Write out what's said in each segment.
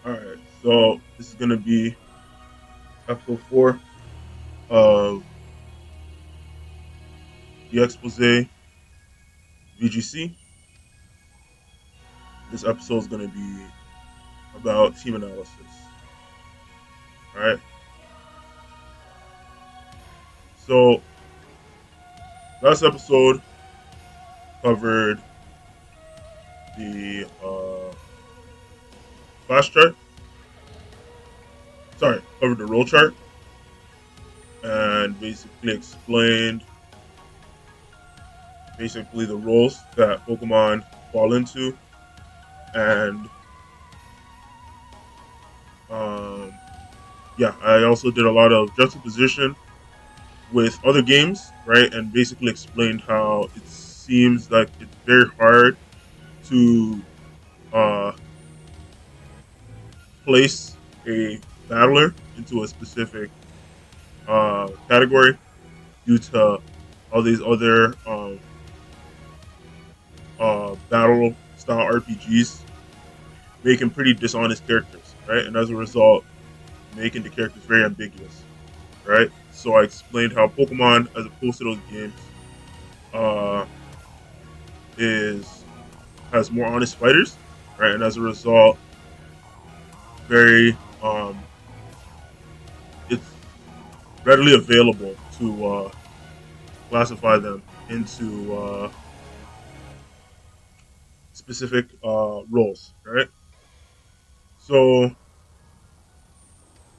All right, so this is gonna be episode 4 of the Exposé VGC. This episode is gonna be about team analysis. All right, so last episode covered the flash chart. Sorry, covered the roll chart and basically explained the roles that Pokemon fall into, and um, yeah, I also did a lot of juxtaposition with other games, right? And basically explained how it seems like it's very hard to uh, place a battler into a specific category due to all these other battle style RPGs making pretty dishonest characters, right? And as a result, making the characters very ambiguous, right? So I explained how Pokemon, as opposed to those games, uh, is has more honest fighters, right? And as a result, very it's readily available to classify them into specific roles, right? So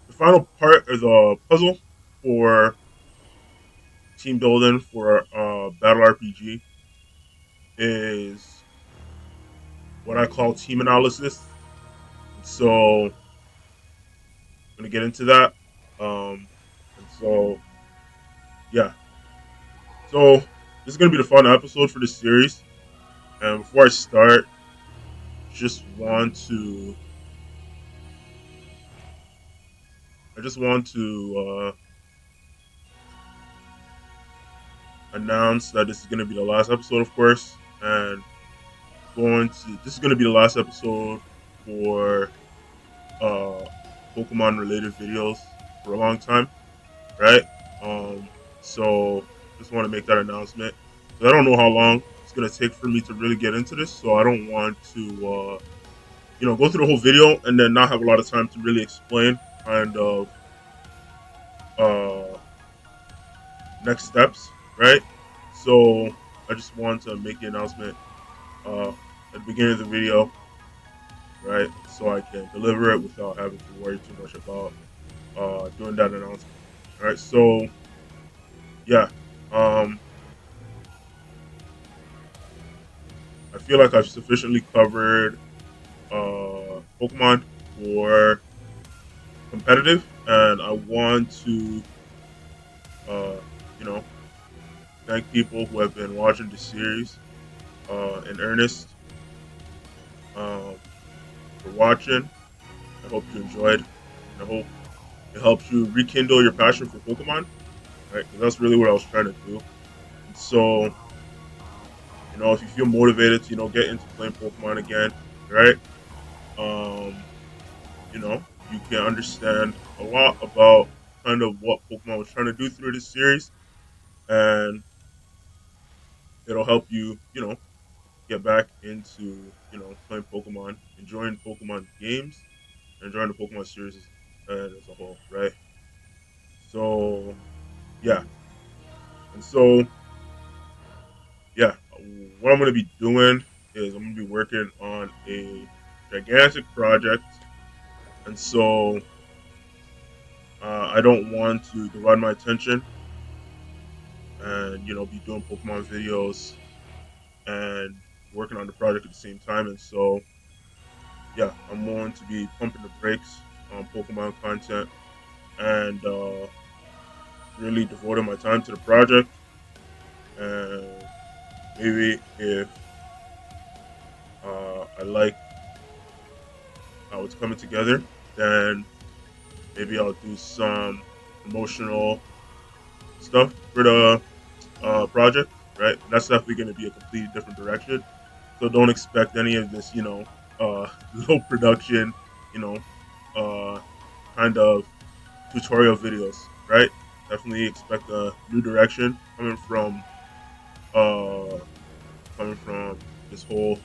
the final part of the puzzle for team building for battle RPG is what I call team analysis. So I'm gonna get into that. Um, and so yeah, so this is gonna be the final episode for this series. And before I start, just want to I just want to announce that this is going to be the last episode, of course, and going to this is going to be the last episode for uh, Pokemon related videos for a long time, right? Um, so just want to make that announcement. I don't know how long it's going to take for me to really get into this, so I don't want to go through the whole video and then not have a lot of time to really explain kind of uh, next steps, right? So I just want to make the announcement at the beginning of the video, right? So I can deliver it without having to worry too much about doing that announcement. All right. So yeah, um, I feel like I've sufficiently covered Pokemon for competitive, and I want to uh, you know thank people who have been watching the series in earnest um, for watching. I hope you enjoyed, and I hope it helps you rekindle your passion for Pokemon, right? Because that's really what I was trying to do. And so, if you feel motivated to, get into playing Pokemon again, right? Um, you can understand a lot about kind of what Pokemon was trying to do through this series, and it'll help you, get back into, playing Pokemon, enjoying Pokemon games, enjoying the Pokemon series as a whole, right? So, yeah. And so, yeah, what I'm going to be doing is I'm going to be working on a gigantic project. And so I don't want to divide my attention and, be doing Pokemon videos and working on the project at the same time. And so, yeah, I'm going to be pumping the brakes on Pokemon content and really devoting my time to the project. And maybe if I like how it's coming together, then maybe I'll do some promotional stuff for the project, right? And that's definitely going to be a completely different direction. So don't expect any of this, low production, you know, uh, kind of tutorial videos, right? Definitely expect a new direction uh, coming from this whole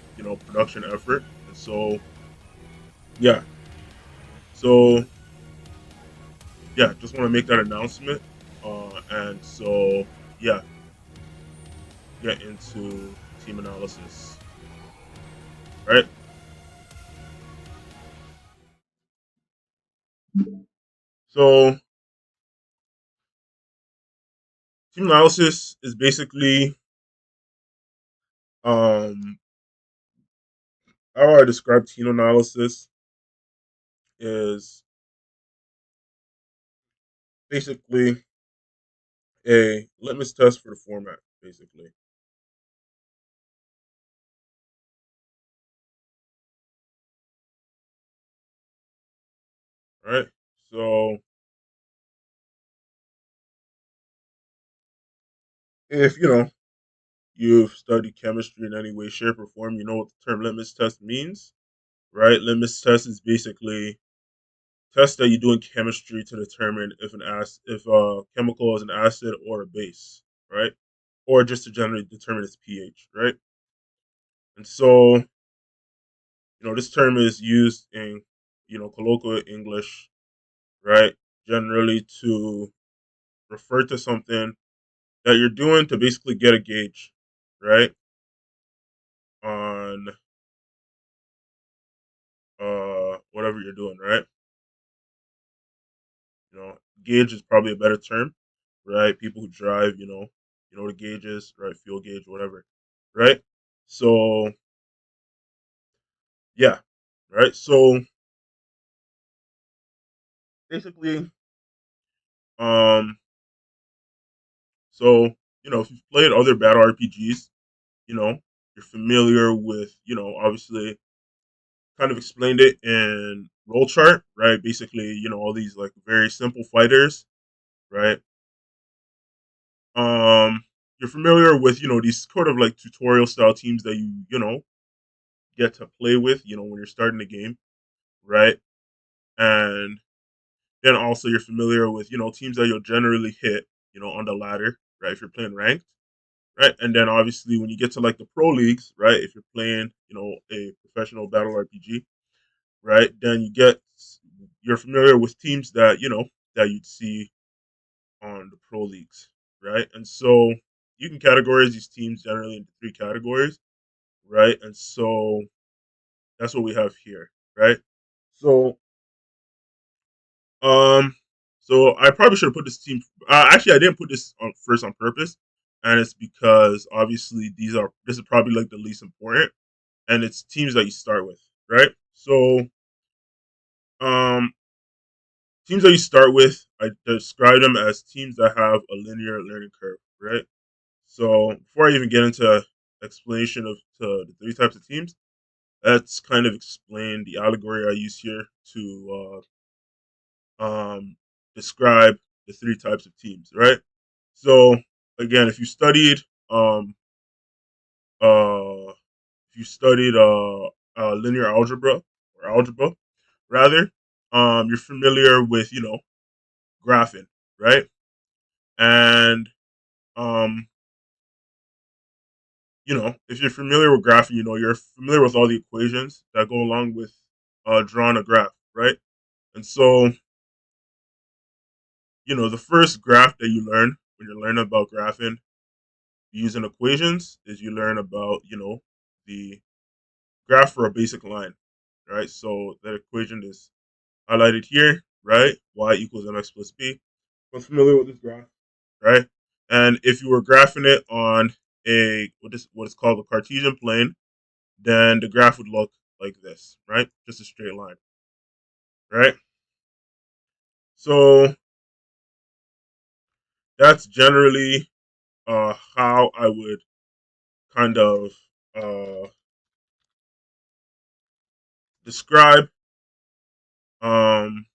production effort. And so yeah, so yeah, just want to make that announcement. And so yeah, get into team analysis, right? So team analysis is basically um how I describe team analysis is basically a litmus test for the format, basically, right? So if you've studied chemistry in any way, shape, or form, you know what the term litmus test means, right? Litmus test is basically test that you do in chemistry to determine if a chemical is an acid or a base, right? Or just to generally determine its pH, right? And so, this term is used in, colloquial English, right? Generally to refer to something that you're doing to basically get a gauge, right? On whatever you're doing, right? Gauge is probably a better term, right? People who drive, the gauges, right? Fuel gauge, whatever, right? So yeah, right. So basically, um, so if you've played other battle RPGs, you're familiar with, obviously, kind of explained it in roll chart, right? Basically, all these like very simple fighters, right? Um, you're familiar with, these sort of like tutorial style teams that you get to play with, when you're starting the game, right? And then also you're familiar with, teams that you'll generally hit, on the ladder, right? If you're playing ranked, right? And then obviously when you get to like the pro leagues, right? If you're playing, a professional battle RPG, right? Then you're familiar with teams that, that you'd see on the pro leagues, right? And so you can categorize these teams generally into three categories, right? And so that's what we have here, right? So, um, so I probably should have put this team. Actually, I didn't put this on first on purpose, and it's because obviously this is probably like the least important, and it's teams that you start with, right? So, um, teams that you start with, I describe them as teams that have a linear learning curve, right? So before I even get into explanation of the three types of teams, let's kind of explain the allegory I use here to describe the three types of teams, right? So again, um, uh, if you studied linear algebra or algebra rather, you're familiar with graphing, right? And um, if you're familiar with graphing, you're familiar with all the equations that go along with drawing a graph, right? And so, the first graph that you learn when you're learning about graphing using equations is you learn about, the graph for a basic line, right? So that equation is highlighted here, right? Y equals mx plus b. I'm familiar with this graph, right? And if you were graphing it on what is called a Cartesian plane, then the graph would look like this, right? Just a straight line, right? So that's generally how I would kind of uh, describe um,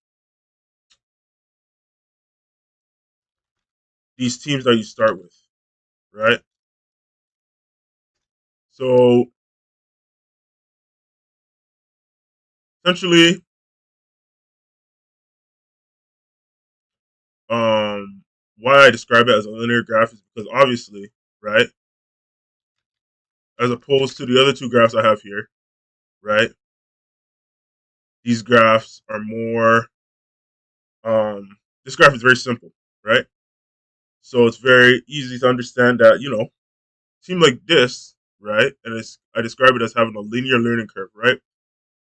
these teams that you start with, right? So essentially, Um, why I describe it as a linear graph is because obviously, right, as opposed to the other two graphs I have here, right, these graphs are more. This graph is very simple, right? So it's very easy to understand that team like this, right, and I describe it as having a linear learning curve, right?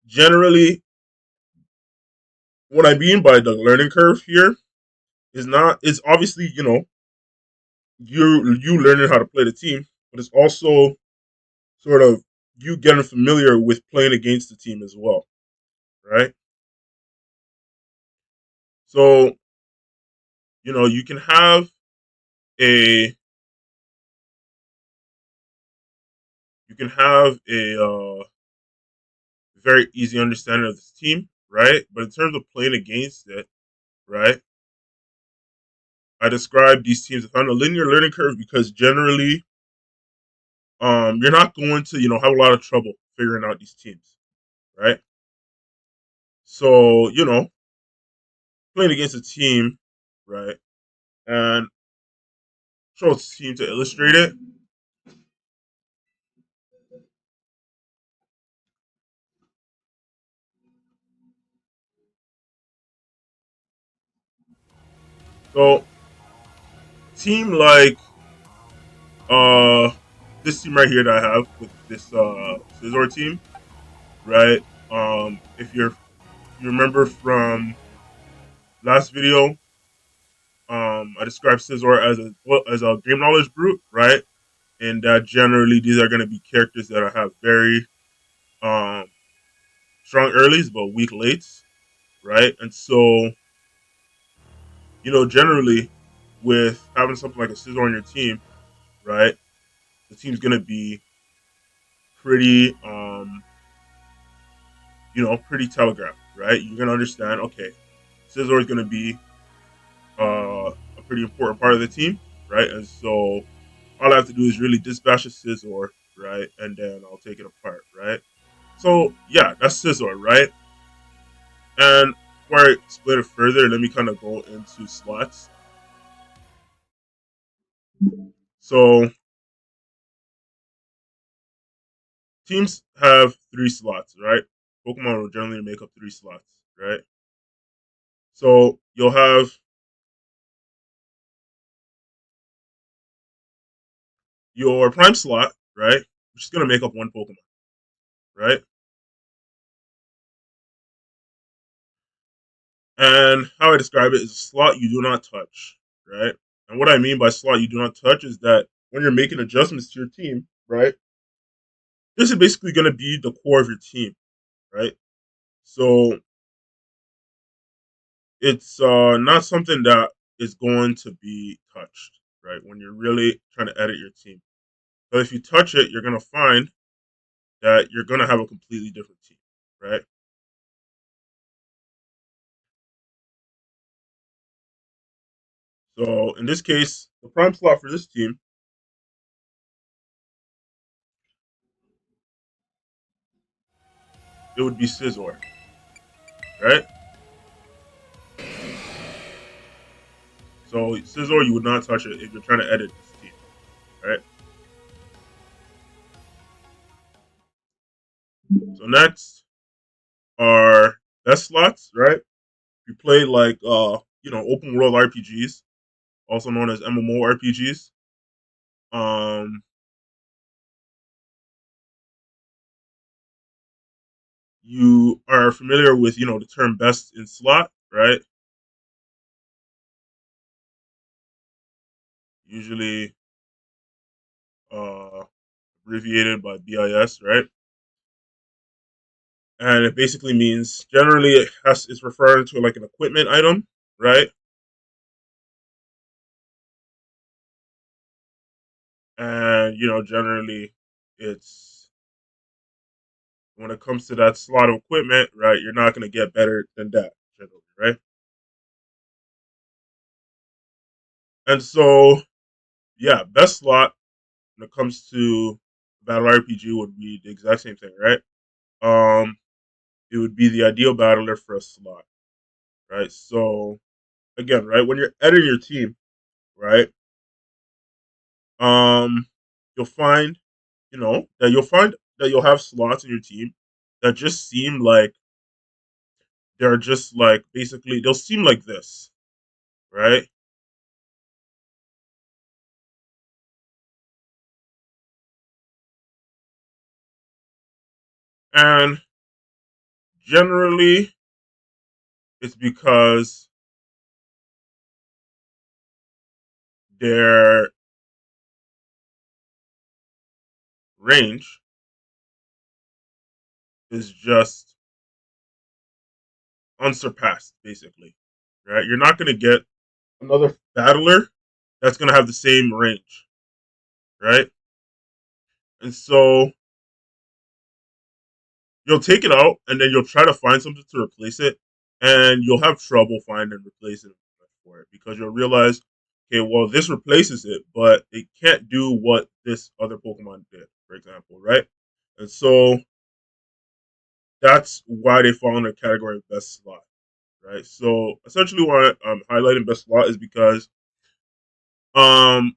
Generally, what I mean by the learning curve here is not is obviously you learning how to play the team, but it's also sort of you getting familiar with playing against the team as well, right? So you can have a very easy understanding of this team, right? But in terms of playing against it, right? I describe these teams as on a linear learning curve because generally, you're not going to have a lot of trouble figuring out these teams, right? So playing against a team, right, and show a team to illustrate it. So team like uh this team right here that I have with this Scizor team, right? If you remember from last video, I described Scizor as a game knowledge brute, right? And that generally these are going to be characters that have very um strong earlys but weak lates, right? And so generally with having something like a Scizor on your team, right? The team's going to be pretty pretty telegraphed, right? You're gonna understand, okay, Scizor is gonna be a pretty important part of the team, right? And so all I have to do is really dispatch a Scizor, right? And then I'll take it apart, right? So yeah, that's Scizor, right? And before I split it further, let me kind of go into slots. So teams have three slots, right? Pokemon will generally make up three slots, right? So you'll have your prime slot, right? Which is gonna make up one Pokemon, right? And how I describe it is a slot you do not touch, right? And what I mean by slot you do not touch is that when you're making adjustments to your team, right? This is basically going to be the core of your team, right? So it's not something that is going to be touched, right? When you're really trying to edit your team. But if you touch it, you're going to find that you're going to have a completely different team, right? So in this case, the prime slot for this team, it would be Scizor, right? So Scizor, you would not touch it if you're trying to edit this team, right? So next are best slots, right? You play like open world RPGs, also known as MMORPGs. Um, you are familiar with the term best in slot, right? Usually uh, abbreviated by BIS, right? And it basically means generally it's referring to like an equipment item, right? And generally it's when it comes to that slot of equipment, right? You're not going to get better than that, generally, right? And so yeah, best slot when it comes to battle RPG would be the exact same thing, right? Um, it would be the ideal battler for a slot, right? So again, right, when you're editing your team, right, um, you'll find, that you'll have slots in your team that just seem like they're just like basically they'll seem like this, right? And generally, it's because their range is just unsurpassed, basically, right? You're not going to get another battler that's going to have the same range, right? And so you'll take it out and then you'll try to find something to replace it, and you'll have trouble finding and replacing for it because you'll realize, okay, well, this replaces it, but it can't do what this other Pokemon did, for example, right? And so that's why they fall in the category of best slot, right? So essentially, why I'm highlighting best slot is because um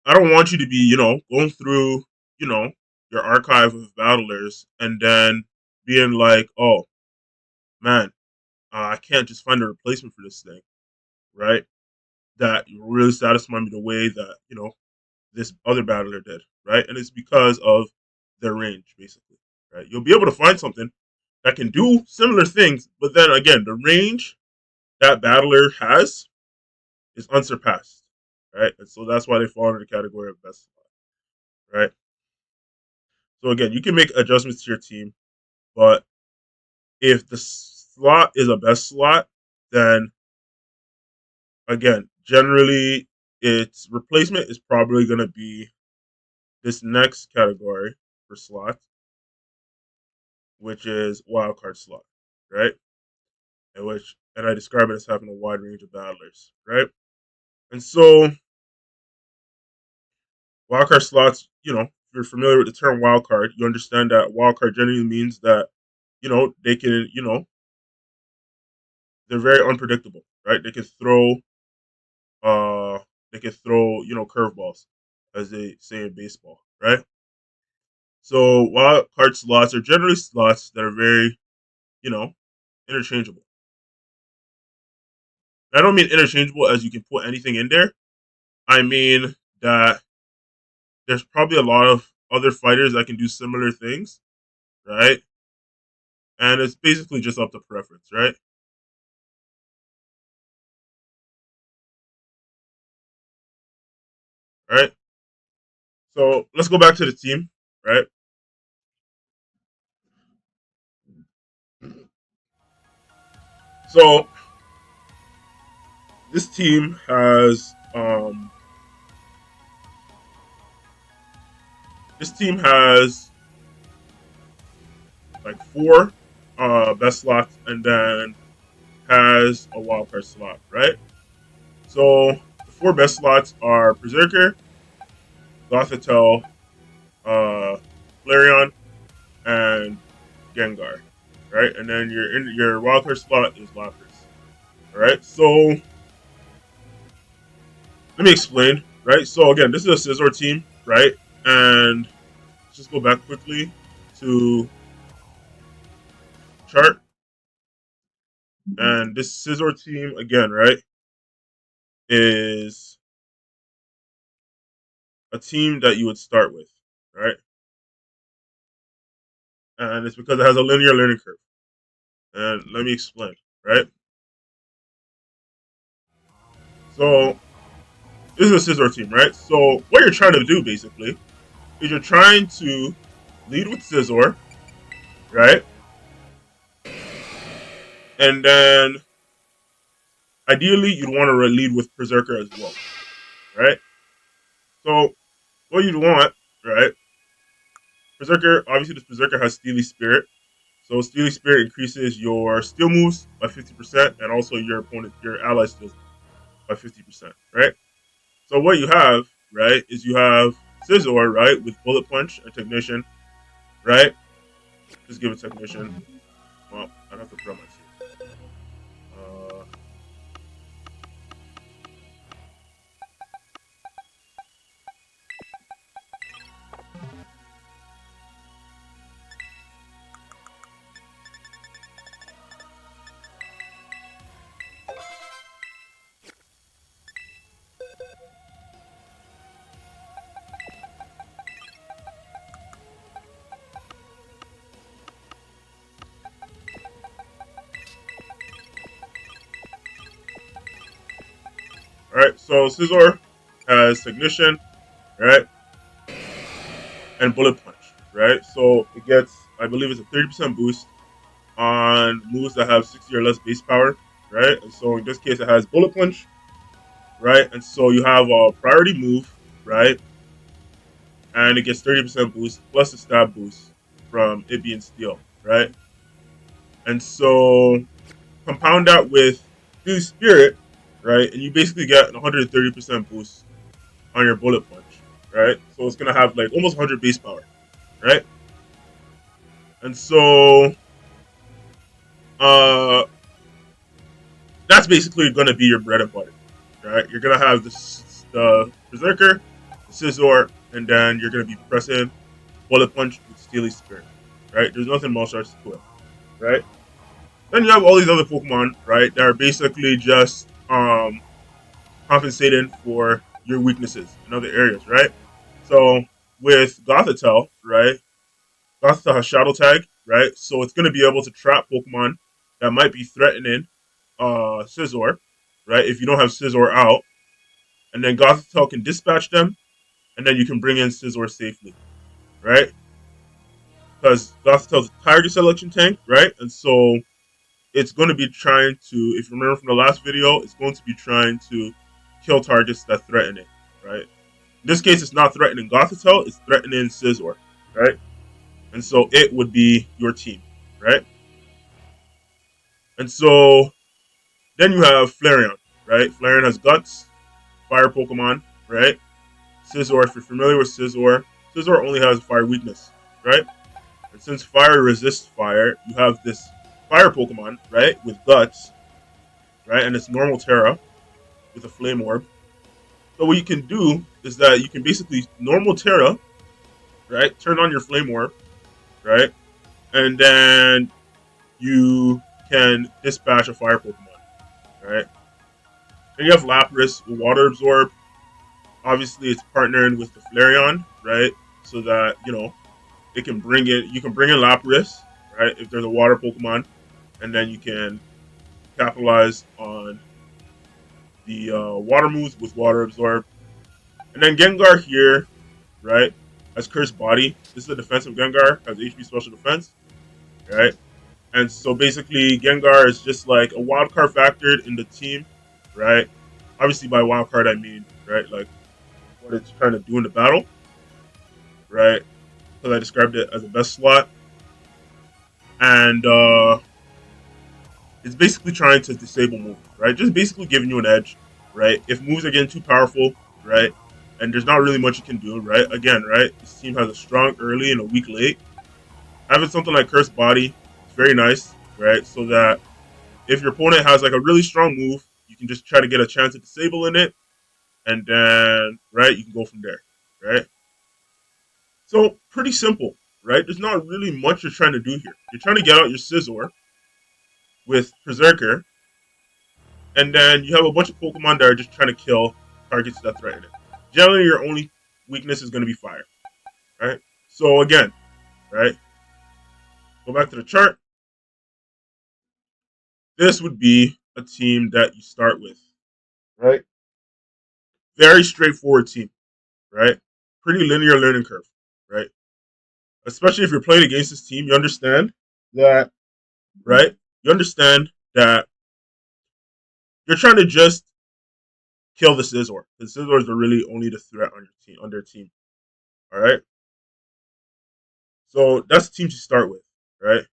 I don't want you to be, going through, you know, your archive of battlers and then being like, oh man, I can't just find a replacement for this thing, right? That really satisfy me the way that this other battler did, right? And it's because of their range, basically, right? You'll be able to find something that can do similar things, but then again, the range that battler has is unsurpassed, right? And so that's why they fall into the category of best slot, right? So again, you can make adjustments to your team, but if the slot is a best slot, then again, generally its replacement is probably going to be this next category for slots, which is wildcard slot, right? And I describe it as having a wide range of battlers, right? And so wildcard slots, if you're familiar with the term wildcard, you understand that wildcard generally means that, they can, they're very unpredictable, right? Uh they can throw, curveballs, as they say in baseball, right? So wild card slots are generally slots that are very, you know, interchangeable. I don't mean interchangeable as you can put anything in there. I mean that there's probably a lot of other fighters that can do similar things, right? And it's basically just up to preference, right? Right. So let's go back to the team, right? So this team has like four best slots and then has a wildcard slot, right? So the four best slots are Berserker, Gothitelle, uh, Flareon, and Gengar, right? And then your wildcard slot is Lapras, all right? So let me explain, right? So again, this is a Scizor team, right? And let's just go back quickly to chart. And this Scizor team again, right, is a team that you would start with, right? And it's because it has a linear learning curve. And let me explain, right? So this is a Scizor team, right? So what you're trying to do basically is you're trying to lead with Scizor, right? And then ideally you'd want to lead with Berserker as well, right? So what you'd want, right? Berserker, obviously this Berserker has Steely Spirit. So Steely Spirit increases your steel moves by 50% and also your ally steals by 50%, right? So what you have, right, is you have Scizor, right, with Bullet Punch and Technician, right? Just give it Technician. Well, I'd have to put on my team. right? So Scizor has Technician, right, and Bullet Punch, right? So it gets, I believe, it's a 30% boost on moves that have 60 or less base power, right? And so in this case, it has Bullet Punch, right? And so you have a priority move, right? And it gets 30% boost plus a stab boost from it being steel, right? And so compound that with Steely Spirit, right? And you basically get an 130% boost on your Bullet Punch, right? So it's gonna have like almost 100 base power, right? And so uh that's basically gonna be your bread and butter, right? You're gonna have the Berserker, the Scizor, and then you're gonna be pressing Bullet Punch with Steely Spirit, right? There's nothing more starts to it, right? Then you have all these other Pokemon, right, that are basically just compensating for your weaknesses in other areas, right? So with Gothitelle, right, Gothitelle has Shadow Tag, right? So it's gonna be able to trap Pokemon that might be threatening Scizor, right? If you don't have Scizor out, and then Gothitelle can dispatch them, and then you can bring in Scizor safely, right? Because Gothitelle's a target selection tank, right? And so it's going to be trying to, if you remember from the last video, it's going to be trying to kill targets that threaten it, right? In this case, it's not threatening Gothitelle, it's threatening Scizor, right? And so it would be your team, right? And so then you have Flareon, right? Flareon has Guts, Fire Pokemon, right? Scizor, if you're familiar with Scizor, Scizor only has Fire weakness, right? And since Fire resists Fire, you have this Fire Pokemon, right, with Guts, right, and it's normal Terra with a Flame Orb. So what you can do is that you can basically normal Terra, right, turn on your Flame Orb, right, and then you can dispatch a Fire Pokemon, right. Then you have Lapras with Water Absorb. Obviously, it's partnering with the Flareon, right, so that it can bring in you can bring in Lapras, right, if there's a Water Pokemon, and then you can capitalize on the Water moves with Water Absorb. And then Gengar here, right, has Cursed Body. This is a defensive Gengar, has HP Special Defense, right? And so basically, Gengar is just like a wild card factored in the team, right? Obviously, by wild card, I mean, right, like what it's trying to do in the battle, right? Because I described it as a best slot. And it's basically trying to disable moves, right? Just basically giving you an edge, right? If moves are getting too powerful, right? And there's not really much you can do, right? Again, right? This team has a strong early and a weak late. Having something like Cursed Body is very nice, right? So that if your opponent has like a really strong move, you can just try to get a chance at disabling it, and then right, you can go from there, right? So pretty simple, right? There's not really much you're trying to do here. You're trying to get out your Scizor with Berserker, and then you have a bunch of Pokemon that are just trying to kill targets that threaten it. Generally, your only weakness is going to be fire, right? So again, right, go back to the chart. This would be a team that you start with, right? Very straightforward team, right? Pretty linear learning curve, right? Especially if you're playing against this team, you understand that, right? You understand that you're trying to just kill the Scizor. The Scizors are really only the threat on your team, on their team. All right. So that's the team to start with, right?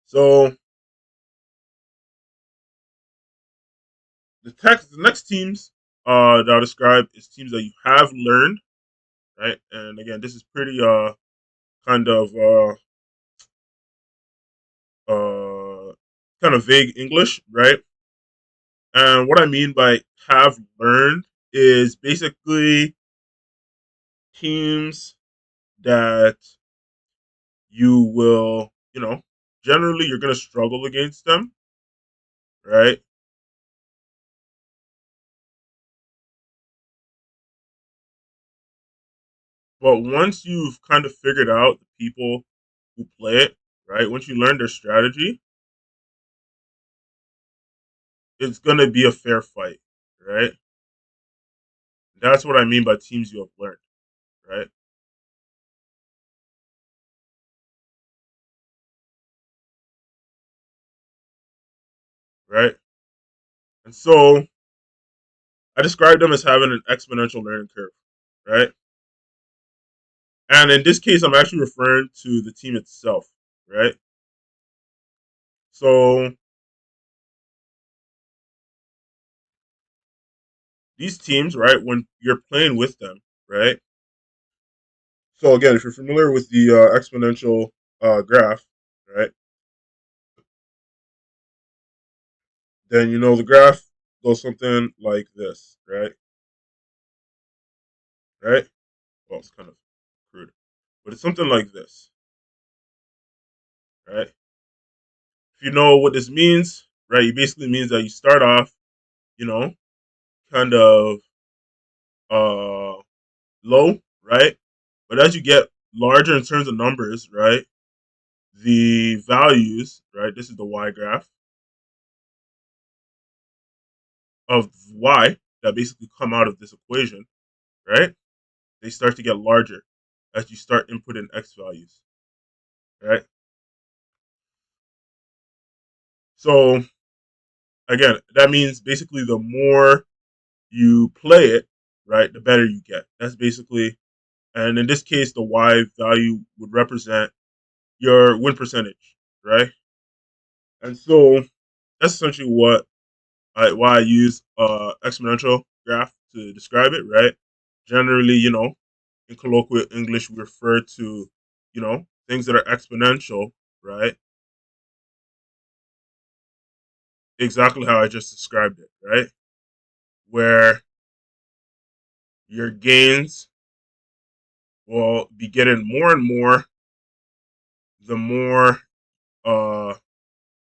So the next teams that I'll describe is teams that you have learned, right? And again, this is pretty kind of uh kind of vague English, right? And what I mean by have learned is basically teams that you will, generally you're gonna struggle against them, right? But once you've kind of figured out the people who play it, right? Once you learn their strategy, it's gonna be a fair fight, right? That's what I mean by teams you have learned, right? Right? And so I describe them as having an exponential learning curve, right? And in this case, I'm actually referring to the team itself, right? So these teams, right, when you're playing with them, right? So again, if you're familiar with the exponential graph, right, then you know the graph goes something like this, right? Right? Well, it's kind of crude, but it's something like this, right? If you know what this means, right, it basically means that you start off, you know, kind of uh low, right? But as you get larger in terms of numbers, right, the values, right, this is the y graph of y that basically come out of this equation, right? They start to get larger as you start inputting x values, right? So again, that means basically the more you play it, right, the better you get. That's basically, and in this case, the y value would represent your win percentage, right? And so that's essentially why I use exponential graph to describe it, right? Generally, in colloquial English, we refer to, things that are exponential, right? Exactly how I just described it, right? Where your gains will be getting more and more the more uh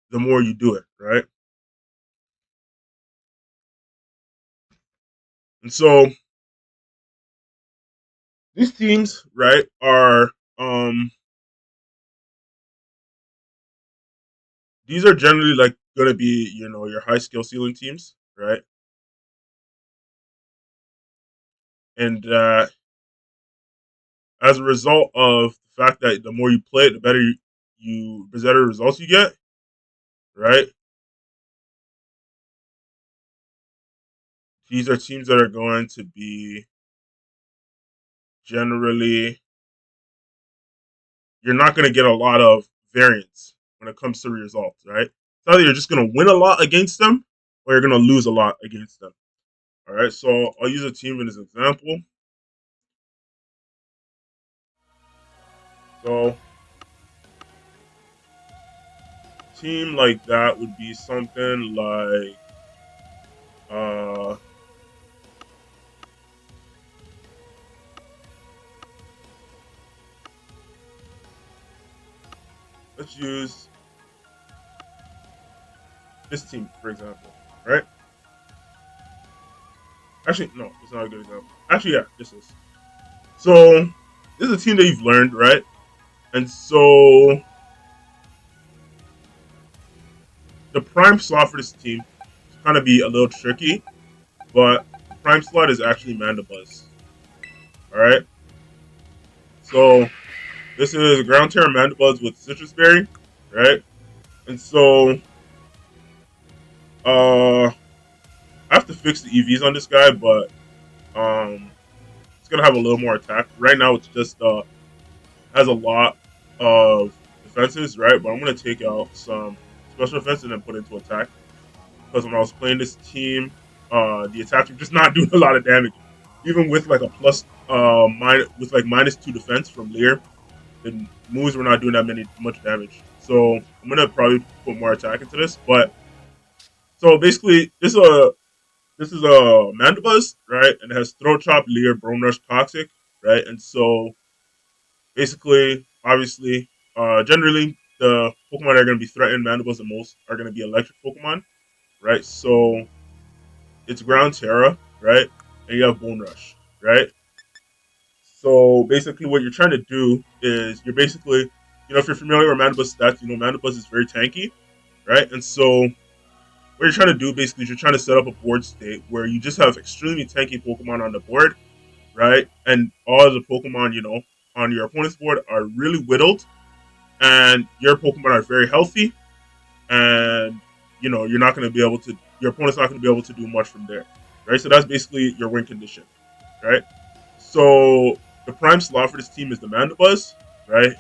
the more you do it, right? And so these teams, right, are these are generally like gonna be, your high skill ceiling teams, right? And as a result of the fact that the more you play it, the better results you get, right? These are teams that are going to be generally you're not going to get a lot of variance when it comes to results, right? It's either you're just going to win a lot against them or you're going to lose a lot against them. All right, so I'll use a team as an example. So, team like that would be something like uh, let's use this team for example, right? Actually, no, it's not a good example. Actually, yeah, this is. So, this is a team that you've learned, right? And so, the prime slot for this team is kind of be a little tricky, but the prime slot is actually Mandibuzz. All right. So this is ground terror Mandibuzz with citrus berry, right? And so I have to fix the EVs on this guy, but um, it's gonna have a little more attack. Right now, it's just has a lot of defenses, right? But I'm gonna take out some special defense and then put into attack because when I was playing this team, the attacks were just not doing a lot of damage, even with like a plus with like -2 defense from Lear. The moves were not doing that much damage. So I'm gonna probably put more attack into this. But so basically, this is a Mandibuzz, right? And it has Throat Chop, Leer, Bone Rush, Toxic, right? And so basically, obviously, generally the Pokemon that are gonna be threatened Mandibuzz the most are gonna be electric Pokemon, right? So it's Ground Terra, right? And you have Bone Rush, right? So basically, what you're trying to do is you're basically, if you're familiar with Mandibuzz stats, Mandibuzz is very tanky, right? And so what you're trying to do basically is you're trying to set up a board state where you just have extremely tanky Pokemon on the board, right? And all of the Pokemon, on your opponent's board are really whittled, and your Pokemon are very healthy, and you're not going to be able to. Your opponent's not going to be able to do much from there, right? So that's basically your win condition, right? So the prime slot for this team is the Mandibuzz, right?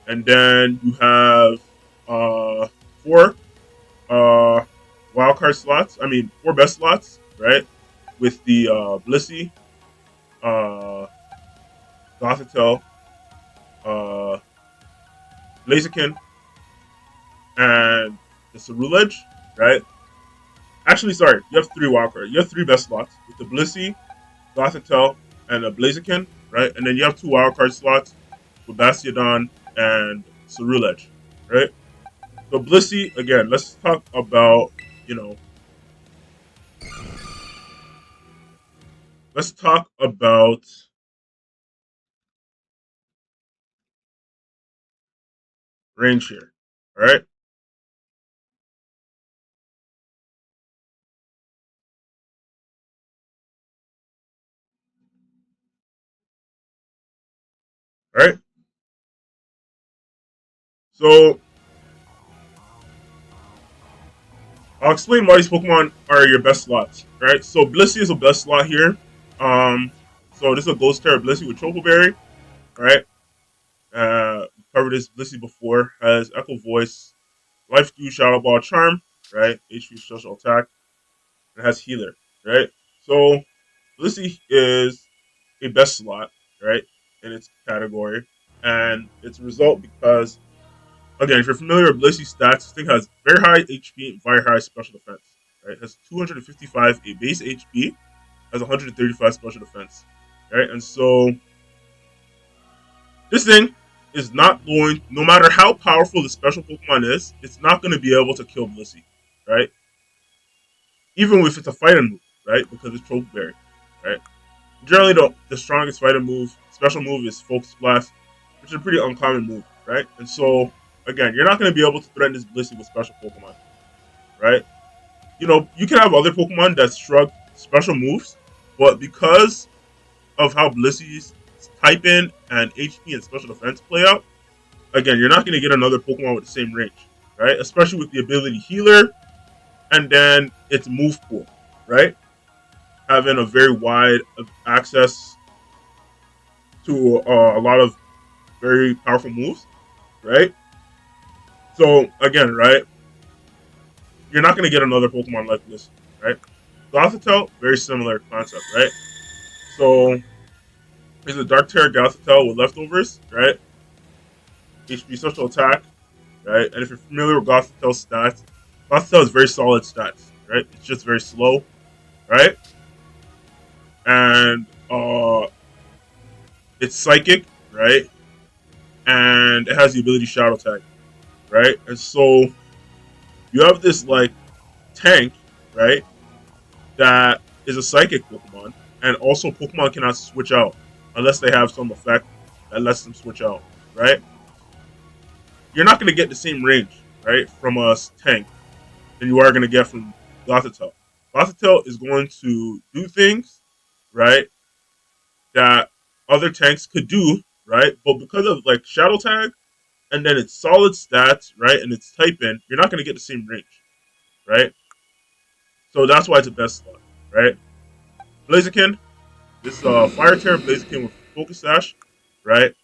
And then you have four wild card slots. I mean, four best slots, right? With the Blissey, uh, Gothitelle, uh, Blaziken, and the Cerulege, right? Actually, sorry, you have three wild cards. You have three best slots with the Blissey, Gothitelle, and a Blaziken, right? And then you have two wild card slots with Bastiodon and Cerulege, right? So Blissey, again, let's talk about, you know, let's talk about range here, all right? All right. So I'll explain why these Pokemon are your best slots, right? So Blissey is a best slot here. Um, so this is a Ghost Terra Blissey with Choco Berry, right? Covered this Blissey before. Has Echo Voice, Life Dew, Shadow Ball, Charm, right? HP Social Attack, and has Healer, right? So Blissey is a best slot, right, in its category, and it's a result because, again, if you're familiar with Blissey's stats, this thing has very high HP and very high special defense, right? It has 255 a base HP, has 135 special defense, right? And so this thing is not going, no matter how powerful the special Pokemon is, it's not going to be able to kill Blissey, right? Even if it's a fighting move, right? Because it's Trophy Berry, right? Generally, the strongest fighting move, special move, is Focus Blast, which is a pretty uncommon move, right? And so, again, you're not going to be able to threaten this Blissey with special Pokemon, right? You can have other Pokemon that shrug special moves, but because of how Blissey's type in and HP and special defense play out, again, you're not going to get another Pokemon with the same range, right? Especially with the ability Healer and then its move pool, right? Having a very wide access to a lot of very powerful moves, right? So again, right, you're not going to get another Pokemon like this, right? Gothitelle, very similar concept, right? So there's a Dark Terror Gothitelle with leftovers, right? HP Social Attack, right? And if you're familiar with Gothitelle's stats, Gothitelle has very solid stats, right? It's just very slow, right? And it's psychic, right? And it has the ability Shadow Tag, right? And so you have this like tank, right? That is a psychic Pokemon, and also Pokemon cannot switch out unless they have some effect that lets them switch out, right? You're not going to get the same range, right, from a tank than you are going to get from Gothitelle. Gothitelle is going to do things, right, that other tanks could do, right? But because of like Shadow Tag and then its solid stats, right, and its type in, you're not going to get the same range, right? So that's why it's a best slot, right? Blaziken, this is a Fire Terror Blaziken with Focus Sash, right?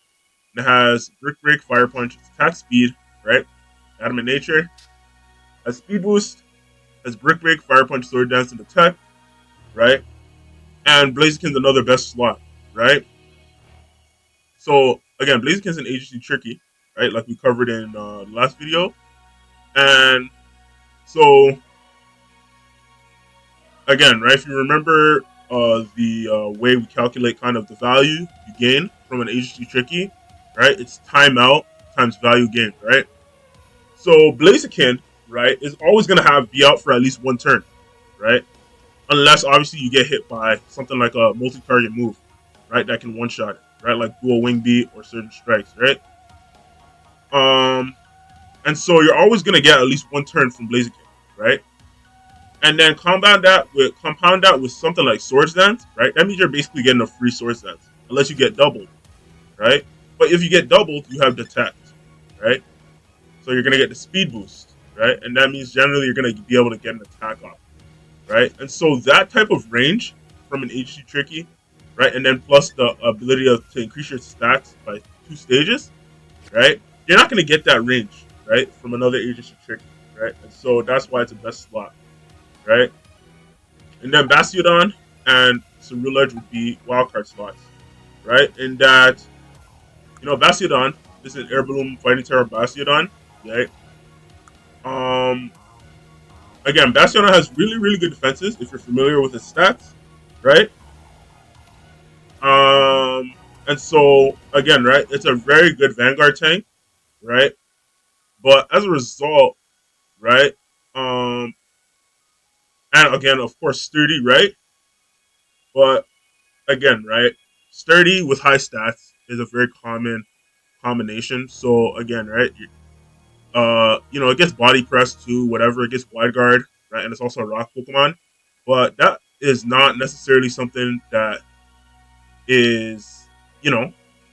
And it has Brick Break, Fire Punch, attack speed, right? Adamant Nature. Has Speed Boost, has Brick Break, Fire Punch, Sword Dance, and Attack, right? And Blaziken's another best slot, right? So again, Blaziken's an agency tricky, right? Like we covered in the last video. And so again, right, if you remember the way we calculate kind of the value you gain from an agency tricky, right? It's timeout times value gained, right? So Blaziken, right, is always going to be out for at least one turn, right? Unless obviously you get hit by something like a multi-target move, right, that can one-shot it, right, like dual wing beat or certain strikes, right? Um, and so you're always going to get at least one turn from Blaziken, right? and then compound that with something like Swords Dance, right? That means you're basically getting a free Swords Dance, unless you get doubled, right? But if you get doubled, you have detect, right? So you're gonna get the speed boost, right? And that means generally you're gonna be able to get an attack off, right? And so that type of range from an HC tricky, right? And then plus the ability to increase your stats by 2 stages, right? You're not gonna get that range, right, from another agency tricky, right? And so that's why it's a best slot, right? And then Bastiodon and Cerulege would be wildcard slots, right? In that, Bastiodon is an Air Balloon Fighting Terror Bastiodon, right? Um, Again, Bastiodon has really, really good defenses if you're familiar with his stats, right? Um, and so again, right, it's a very good Vanguard tank, right? But as a result, right, and again, of course, sturdy, right? But again, right, sturdy with high stats is a very common combination. So again, right, it gets body press too, whatever. It gets wide guard, right, and it's also a rock Pokemon. But that is not necessarily something that is,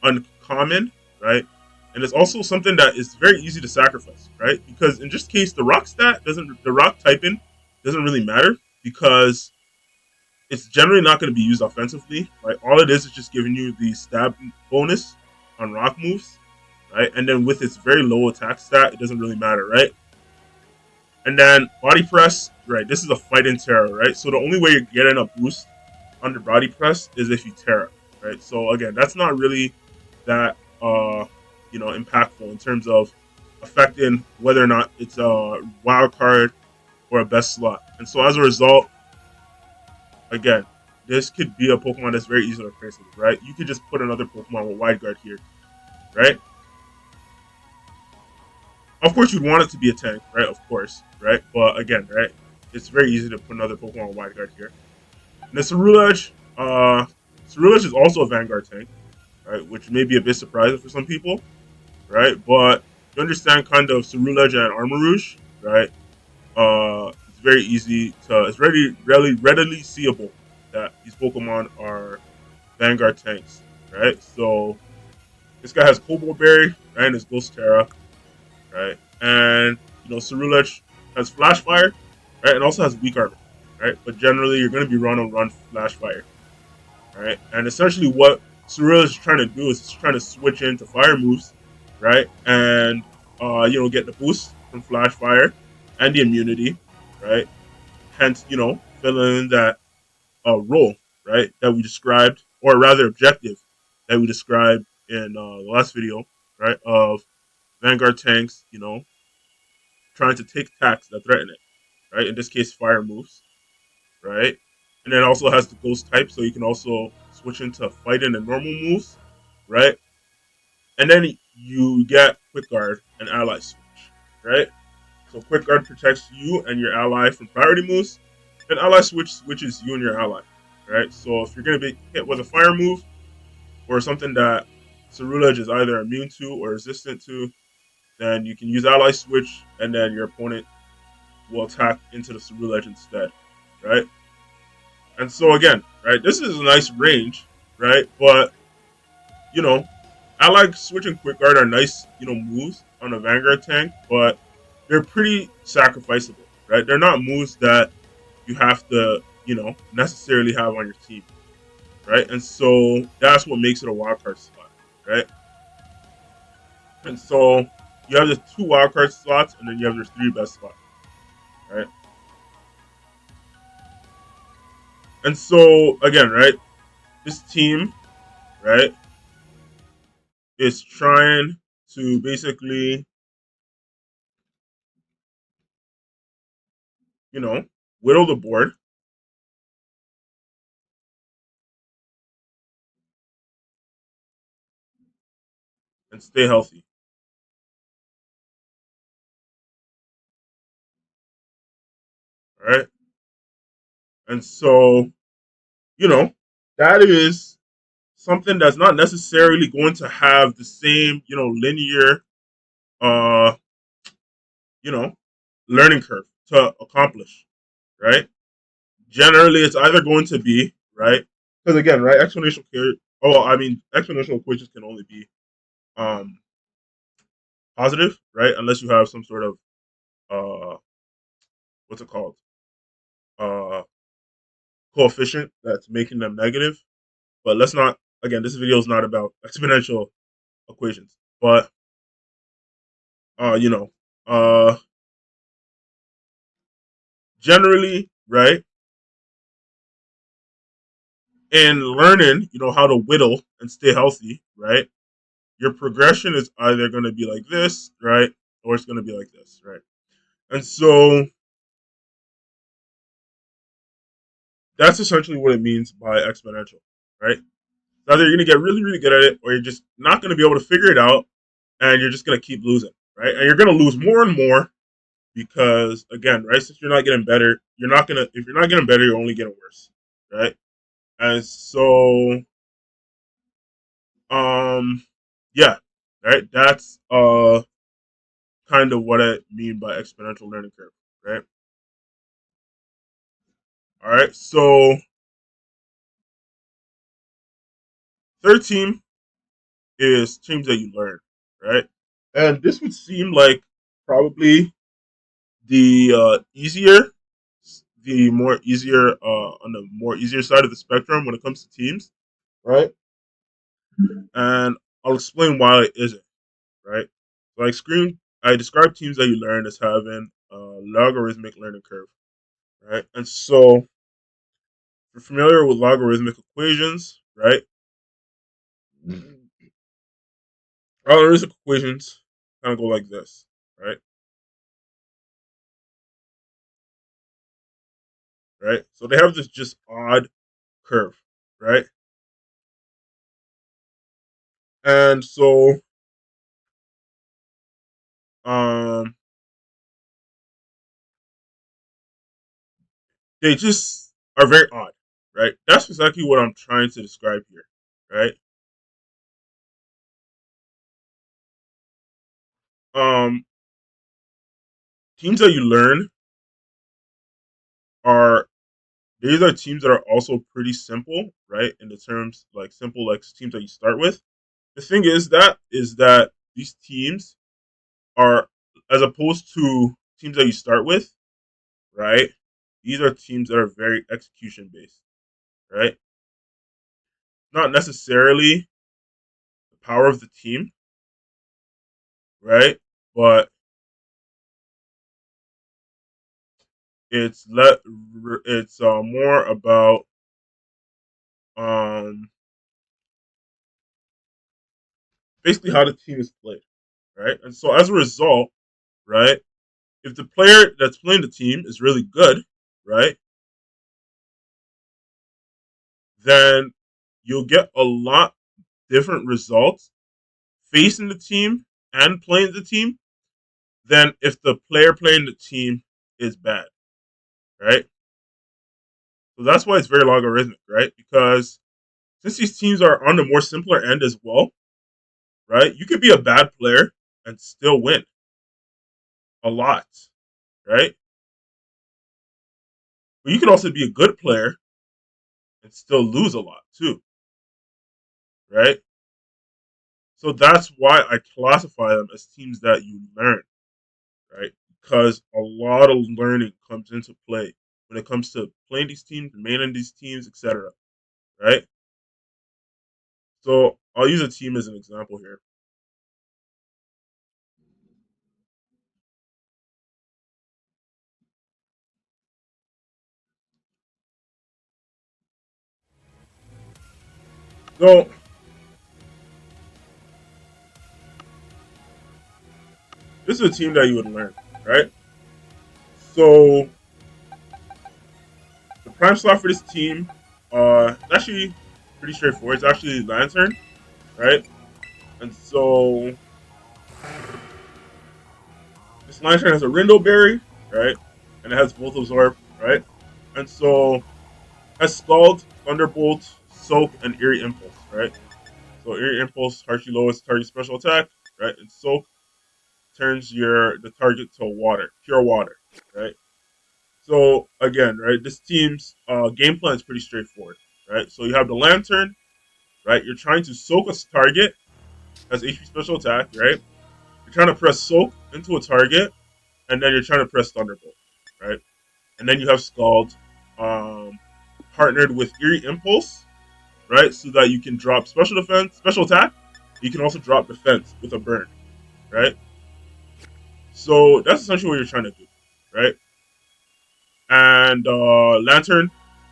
uncommon, right? And it's also something that is very easy to sacrifice, right? Because in this case, the rock typing doesn't really matter because it's generally not going to be used offensively, right? All it is just giving you the stab bonus on rock moves, right? And then with its very low attack stat, it doesn't really matter, right? And then body press, right? This is a fight in Terra, right? So the only way you're getting a boost under body press is if you Terra, right? So again, that's not really that impactful in terms of affecting whether or not it's a wild card or a best slot. And so as a result, again, this could be a Pokemon that's very easy to replace with, right? You could just put another Pokemon with Wide Guard here, right? Of course, you'd want it to be a tank, right? Of course, right? But again, right, it's very easy to put another Pokemon with Wide Guard here. And the Cerulege is also a Vanguard tank, right? Which may be a bit surprising for some people, right? But you understand kind of Cerulege and Armor Rouge, right? It's very easy to, it's readily seeable that these Pokemon are Vanguard tanks, right? So this guy has Cobalt Berry, right? And his Ghost Terra, right? And Cerulege has Flash Fire, right? And also has Weak Armor, right? But generally, you're going to be run Flash Fire, right? And essentially, what Cerulege is trying to do is it's trying to switch into fire moves, right? And get the boost from Flash Fire and the immunity, right? Hence, fill in that role, right, that we described, or rather objective that we described in the last video, right, of Vanguard tanks, trying to take attacks that threaten it, right? In this case, fire moves, right? And then it also has the ghost type, so you can also switch into fighting and normal moves, right? And then you get quick guard and ally switch, right? So quick guard protects you and your ally from priority moves, and ally switch switches you and your ally, right? So if you're gonna be hit with a fire move or something that Cerulege is either immune to or resistant to, then you can use ally switch, and then your opponent will attack into the Cerulege instead, right? And so again, right, this is a nice range, right? But you know, I like switch and quick guard are nice, moves on a Vanguard tank, but they're pretty sacrificable, right? They're not moves that you have to, necessarily have on your team, right? And so that's what makes it a wildcard slot, right? And so you have the two wildcard slots, and then you have your three best slots, right? And so again, right, this team, right, is trying to basically, you know, whittle the board and stay healthy, right? And so, you know, that is something that's not necessarily going to have the same, linear, uh, you know, learning curve to accomplish, right? Generally, it's either going to be right because again, right, exponential care. Oh, I mean, exponential equations can only be um, positive, right? Unless you have some sort of uh, what's it called, uh, coefficient that's making them negative. But let's not. Again, this video is not about exponential equations, but you know, uh, generally, right, in learning, how to whittle and stay healthy, right, your progression is either going to be like this, right, or it's going to be like this, right. And so that's essentially what it means by exponential, right? Either you're going to get really, really good at it, or you're just not going to be able to figure it out, and you're just going to keep losing, right? And you're going to lose more and more because, again, right, since you're not getting better, you're not going to, if you're not getting better, you're only getting worse, right? And so, um, yeah, right, that's kind of what I mean by exponential learning curve, right? All right, so third team is teams that you learn, right? And this would seem like probably the easier, the more easier on the more easier side of the spectrum when it comes to teams, right? And I'll explain why it isn't, right? So I describe teams that you learn as having a logarithmic learning curve, right? And so, if you're familiar with logarithmic equations, right? Logarithmic equations kind of go like this, right? Right? So they have this just odd curve, right? And so um they just are very odd, right? That's exactly what I'm trying to describe here, right? Um Teams that you learn are these are teams that are also pretty simple, right? In the terms like simple like teams that you start with. The thing is that these teams are as opposed to teams that you start with, right? These are teams that are very execution based, right? Not necessarily the power of the team, right? But it's more about um basically how the team is played, right? And so as a result, right, if the player that's playing the team is really good, right, then you'll get a lot different results facing the team and playing the team than if the player playing the team is bad, right? So that's why it's very logarithmic, right? Because since these teams are on the more simpler end as well, right? You could be a bad player and still win a lot, right? But you can also be a good player and still lose a lot too, right? So that's why I classify them as teams that you learn, right? Because a lot of learning comes into play when it comes to playing these teams, managing these teams, etc. Right? So I'll use a team as an example here. So this is a team that you would learn, right? So the prime slot for this team, it's actually pretty straightforward. It's actually Lantern, right? And so this Lantern has a Rindleberry, right? And it has Volt Absorb, right? And so has Scald, Thunderbolt, Soak, and Eerie Impulse, right? So Eerie Impulse, Harshy lowest target special attack, right? And Soak turns the target to water, pure water, right? So again, right, this team's game plan is pretty straightforward, right? So you have the lantern, right? You're trying to soak a target as HP special attack, right? You're trying to press soak into a target, and then you're trying to press thunderbolt, right? And then you have scald, um, partnered with eerie impulse, right? So that you can drop special defense, special attack. You can also drop defense with a burn, right? So that's essentially what you're trying to do, right? And lantern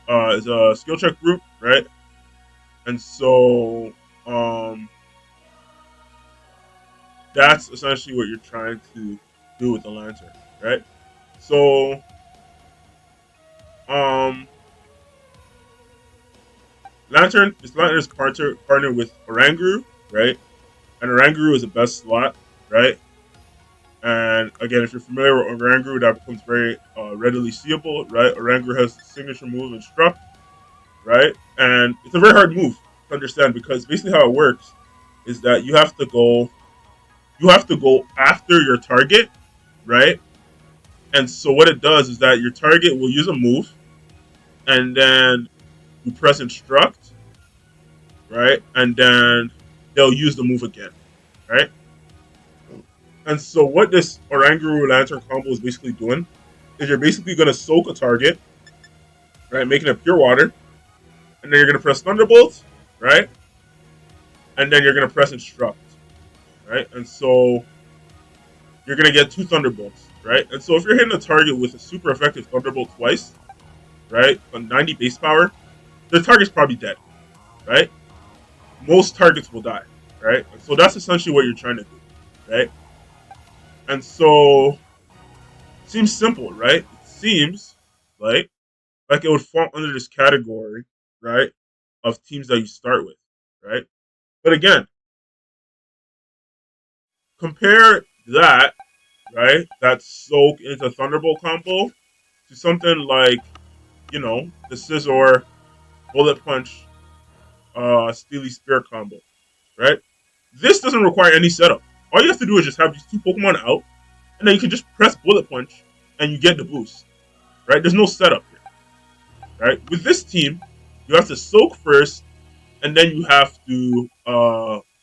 is a skill check group, right? And so um, that's essentially what you're trying to do with the lantern, right? So um, lantern is partner with Oranguru, right? And Oranguru is the best slot, right? And again, if you're familiar with Oranguru, that becomes very readily seeable, right? Oranguru has the signature move Instruct, right? And it's a very hard move to understand because basically how it works is that you have to go after your target, right? And so what it does is that your target will use a move, and then you press Instruct, right? And then they'll use the move again, right? And so what this Oranguru Lantern combo is basically doing is you're basically going to soak a target, right, making it pure water, and then you're going to press Thunderbolt, right, and then you're going to press Instruct, right, and so you're going to get two Thunderbolts, right, and so if you're hitting a target with a super effective Thunderbolt twice, right, on 90 base power, the target's probably dead, right. Most targets will die, right, and so that's essentially what you're trying to do, right, and so it seems simple, right? It seems like it would fall under this category, right, of teams that you start with, right? But again, compare that, right, that soak into Thunderbolt combo to something like, the Scizor Bullet Punch Steely Spear combo, right? This doesn't require any setup. All you have to do is just have these two Pokemon out, and then you can just press Bullet Punch, and you get the boost, right? There's no setup here, right? With this team, you have to soak first, and then you have to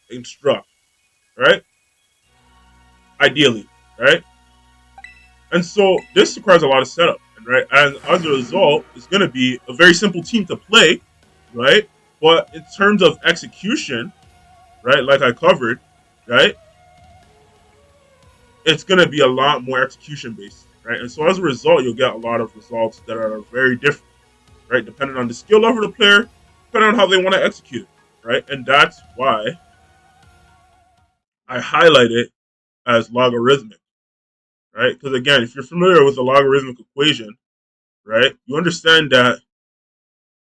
instruct, right? Ideally, right? And so this requires a lot of setup, right? And as a result, it's going to be a very simple team to play, right? But in terms of execution, right, like I covered, right, it's going to be a lot more execution based, right? And so as a result, you'll get a lot of results that are very different, right? Depending on the skill level of the player, depending on how they want to execute it, right? And that's why I highlight it as logarithmic, right? Because again, if you're familiar with the logarithmic equation, right, you understand that,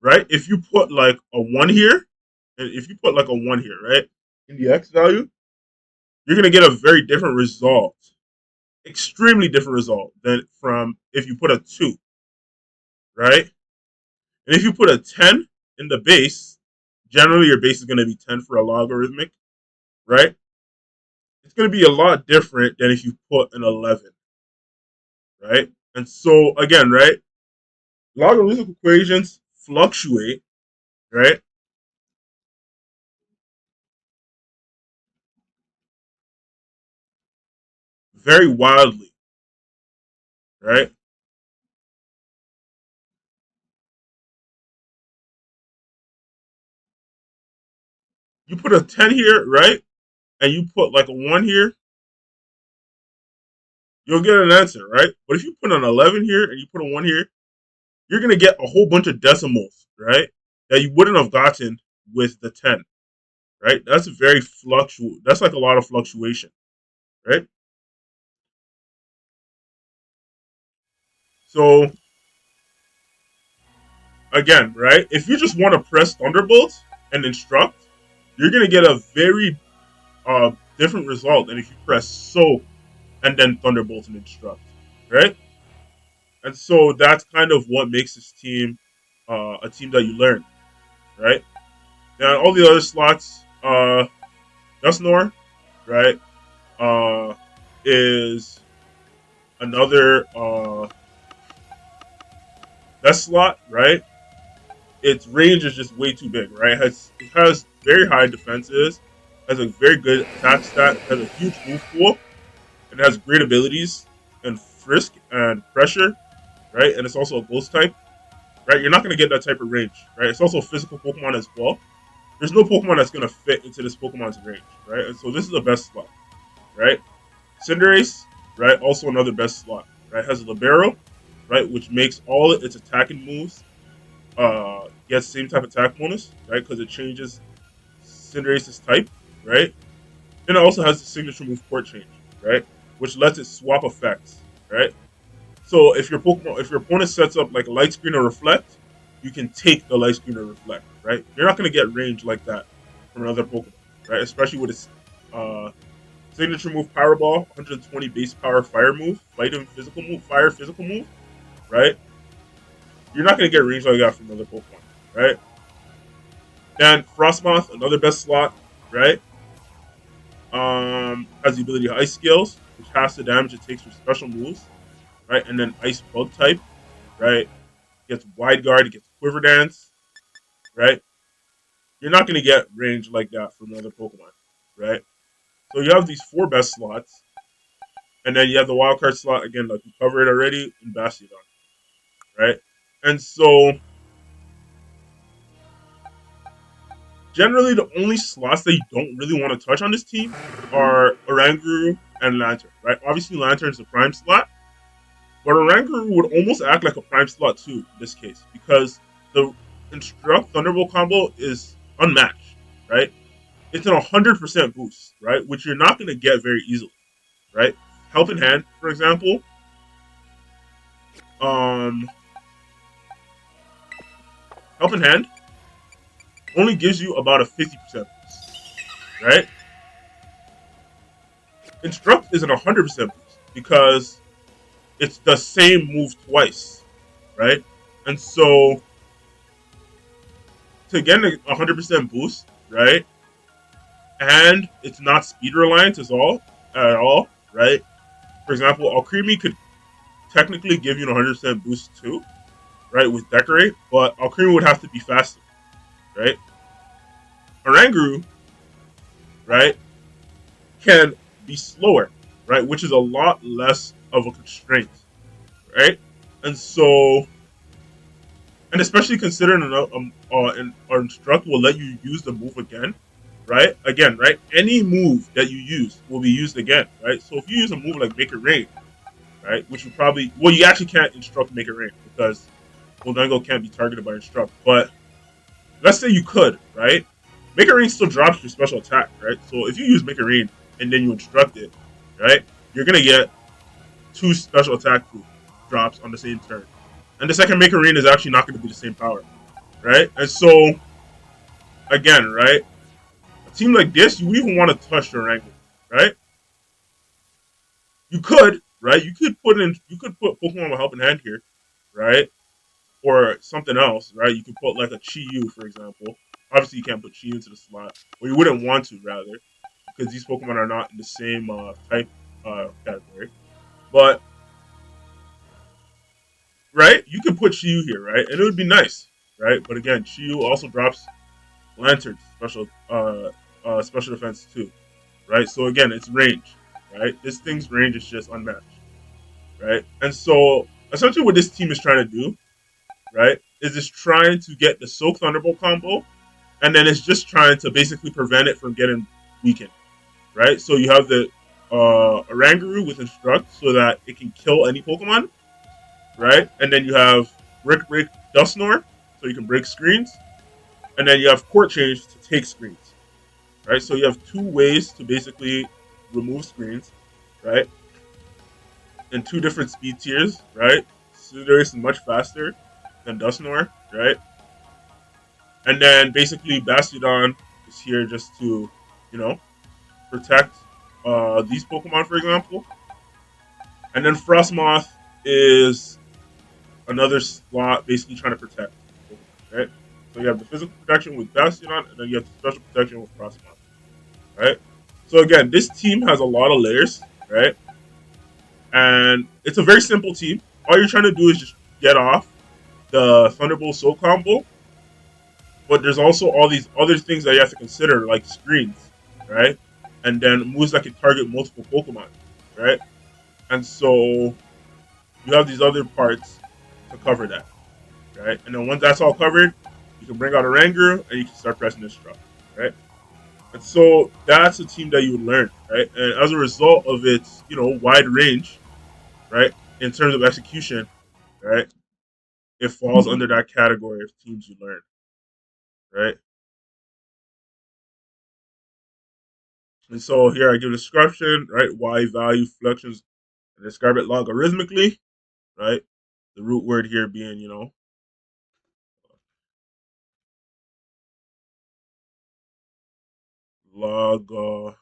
right, if you put like a one here, and if you put like a one here, right, in the x value, you're gonna get a very different result, extremely different result than from if you put a two, right? And if you put a 10 in the base, generally your base is gonna be 10 for a logarithmic, right? It's gonna be a lot different than if you put an 11, right? And so again, right, logarithmic equations fluctuate, right, very wildly, right? You put a 10 here, right, and you put like a 1 here, you'll get an answer, right? But if you put an 11 here and you put a 1 here, you're going to get a whole bunch of decimals, right, that you wouldn't have gotten with the 10, right? That's very that's like a lot of fluctuation, right? So again, right, if you just want to press Thunderbolt and instruct, you're going to get a very different result than if you press Soak and then Thunderbolt and instruct, right? And so that's kind of what makes this team a team that you learn, right? Now all the other slots, Dustnor, right, uh, is another best slot, right? Its range is just way too big, right? It has very high defenses, has a very good attack stat, has a huge move pool, and has great abilities and frisk and pressure, right? And it's also a ghost type, right? You're not gonna get that type of range, right? It's also a physical Pokemon as well. There's no Pokemon that's gonna fit into this Pokemon's range, right? And so this is the best slot, right? Cinderace, right? Also another best slot, right? Has a Libero, right? Which makes all its attacking moves gets same type attack bonus, right? Because it changes Cinderace's type, right? Then it also has the signature move Port Change, right? Which lets it swap effects, right? So if your opponent sets up like a light screen or reflect, you can take the light screen or reflect, right? You're not gonna get range like that from another Pokemon, right? Especially with its signature move Powerball, 120 base power fire move, fire physical move, right? You're not gonna get range like that from another Pokemon, right? And Frostmoth, another best slot, right? Has the ability to Ice Scales, which halves the damage it takes from special moves, right? And then Ice Bug type, right? Gets Wide Guard, it gets Quiver Dance, right? You're not going to get range like that from another Pokemon, right? So you have these four best slots, and then you have the wild card slot again, like we covered already in Bastiodon, right? And so generally the only slots that you don't really want to touch on this team are Oranguru and Lantern, right? Obviously Lantern is the prime slot, but Oranguru would almost act like a prime slot too in this case because the Instruct Thunderbolt combo is unmatched, right? It's an 100% boost, right? Which you're not going to get very easily, right? Helping Hand, for example, um, Helping Hand only gives you about a 50% boost, right? Instruct is an 100% boost because it's the same move twice, right? And so to get a 100% boost, right? And it's not speed reliant at all, right? For example, Alcremie could technically give you an 100% boost too, right? With Decorate, but Alcremie would have to be faster, right? Oranguru, right, can be slower, right? Which is a lot less of a constraint, right? And so, and especially considering an Instruct will let you use the move again, right? Again, right? Any move that you use will be used again, right? So if you use a move like Make It Rain, right, which would probably, well, you actually can't Instruct Make It Rain because Goldango can't be targeted by Instruct, but let's say you could, right? Make It Rain still drops your special attack, right? So if you use Make It Rain and then you Instruct it, right, you're gonna get two special attack drops on the same turn. And the second Make It Rain is actually not gonna be the same power, right? And so again, right, a team like this, you even want to touch the Oranguru, right? You could, right? You could put Pokemon with Helping Hand here, right? Or something else, right? You could put like a Chi-Yu, for example. Obviously, you can't put Chi-Yu into the slot, or you wouldn't want to, rather, because these Pokemon are not in the same type category. But, right, you could put Chi-Yu here, right? And it would be nice, right? But again, Chi-Yu also drops Lantern's special defense too, right? So again, it's range, right? This thing's range is just unmatched, right? And so essentially, what this team is trying to do, right, is just trying to get the Soak Thunderbolt combo, and then it's just trying to basically prevent it from getting weakened, right? So you have the Oranguru with Instruct so that it can kill any Pokemon, right? And then you have Break Dusknoir so you can break screens, and then you have Court Change to take screens, right? So you have two ways to basically remove screens, right? In two different speed tiers, right? Cinderace is much faster than Dusknoir, right? And then basically Bastiodon is here just to, you know, protect these Pokemon, for example. And then Frostmoth is another slot basically trying to protect Pokemon, right? So you have the physical protection with Bastiodon, and then you have the special protection with Frostmoth, right? So again, this team has a lot of layers, right? And it's a very simple team. All you're trying to do is just get off, the Thunderbolt Soul combo, but there's also all these other things that you have to consider, like screens, right? And then moves that can target multiple Pokemon, right? And so you have these other parts to cover that, right? And then once that's all covered, you can bring out a Ranger and you can start pressing this drop, right? And so that's a team that you would learn, right? And as a result of its, wide range, right, in terms of execution, right, it falls under that category of teams you learn, right? And so here I give a description, right? Y value fluctuations and describe it logarithmically, right? The root word here being, logarithmic,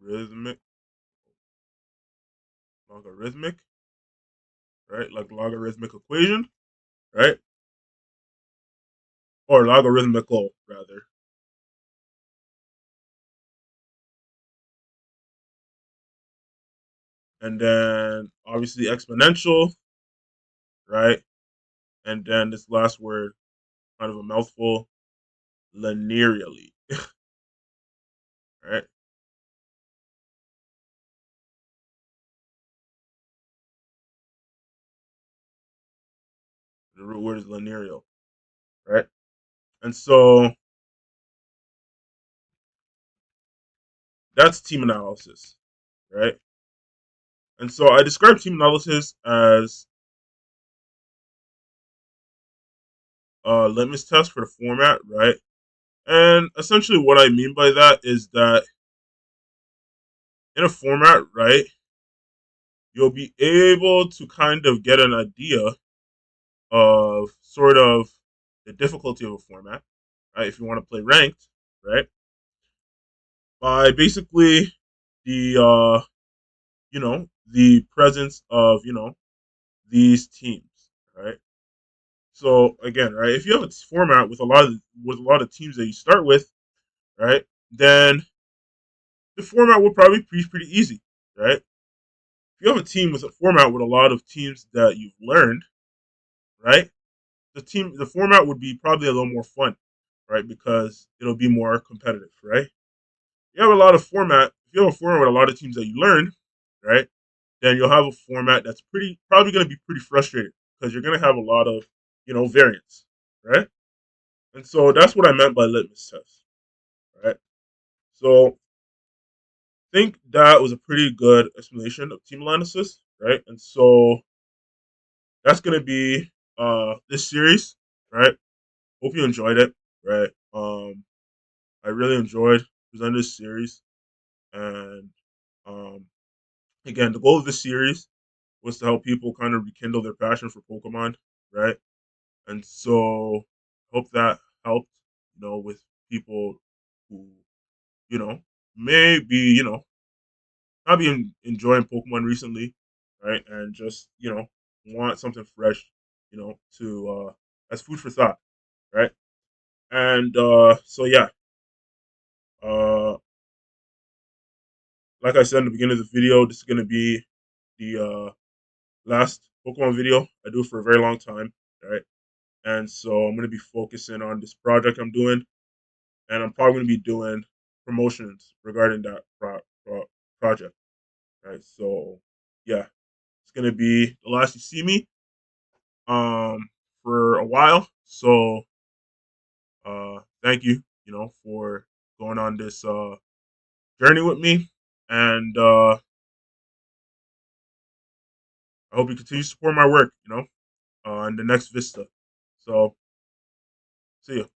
rhythmic, logarithmic, right? Like logarithmic equation, right? Or logarithmical, rather. And then obviously exponential, right? And then this last word, kind of a mouthful, linearly, right? The root word is lineario, right? And so that's team analysis, right? And so I describe team analysis as a litmus test for the format, right? And essentially what I mean by that is that in a format, right, you'll be able to kind of get an idea of sort of the difficulty of a format, right? If you want to play ranked, right? By basically the the presence of these teams, right? So again, right, if you have a format with a lot of teams that you start with, right, then the format will probably be pretty easy, right? If you have a team with a format with a lot of teams that you've learned, right, the format would be probably a little more fun, right, because it'll be more competitive, right? You have a lot of format. If you have a format with a lot of teams that you learn, right, then you'll have a format that's probably going to be pretty frustrating because you're going to have a lot of variance, right? And so that's what I meant by litmus test, right? So I think that was a pretty good explanation of team analysis, right? And so that's going to be this series, right? Hope you enjoyed it, right? I really enjoyed presenting this series, and um, again, the goal of this series was to help people kind of rekindle their passion for Pokemon, right? And so hope that helped, with people who, you know, may be, not be enjoying Pokemon recently, right? And just, want something fresh, to as food for thought, right? And so yeah, uh like I said in the beginning of the video, this is gonna be the last Pokemon video I do for a very long time, right? And so I'm gonna be focusing on this project I'm doing, and I'm probably gonna be doing promotions regarding that project, right? So yeah, it's gonna be the last you see me for a while. So thank you, for going on this journey with me, and I hope you continue to support my work, in the next Vista. So see you.